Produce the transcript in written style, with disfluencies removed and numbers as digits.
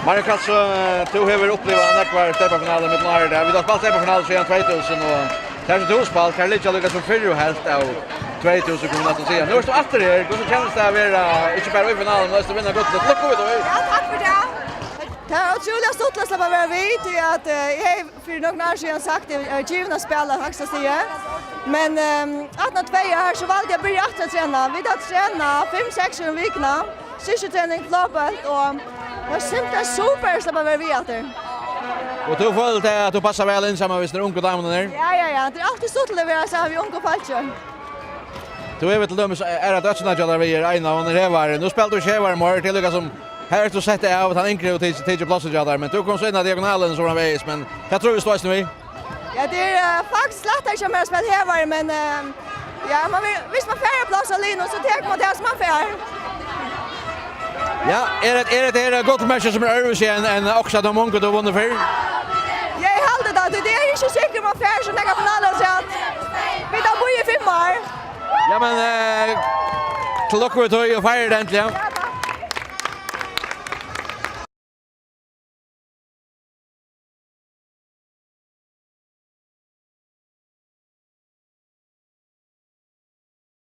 Marjun Kalsø, du har upplevt en ekvar stepparfinale med Mjølnir. Vi har spalt stepparfinale siden 2000 og det er som spalt, det er litt lukket som fyrre helt av 2000 kunne man si. Nå er du atter her, hvordan kjennes det å være ikke bare i finalen, men også vinne godt. Lykke ut over! Ja, takk for det! Det er utrolig stort å slippe å være vidt, at jeg har for noen år siden sagt at jeg er given å spille høyeste stiget. Men 18-2 år så valgte jeg å begynne å trene. Vi har trenet 5-6 år i vikene, styrketrening, flåbelt, og det var simpelthen super å slippe å være vidt etter. Og du følte at du passer vel inn sammen med de unge damene der? Ja. Det er alltid stort å være sammen med unge folk. Du vet til dømes er at dødsnadjallere vi er en av under hevare. Nå spiller du ikke hevare morgen til lukket som her er du sett det av at han inkrer og tidser plassetjallere. Men du kom så inn av diagonalen sådan veis, men jeg tror vi stås nu i. Ja, det er faktisk slett ikke mer å spille hevare, men ja, hvis man færre plass alene, så tenker man det som man færre. Ja, er det godt match som er øvelse enn også de unge du har vunnet før? Jeg heldig da, det er ikke sikkert man færre som tenker finalen så at vi tar bo i 5 år. Ja, men til dere vi tog og feirer det endelig. Ja,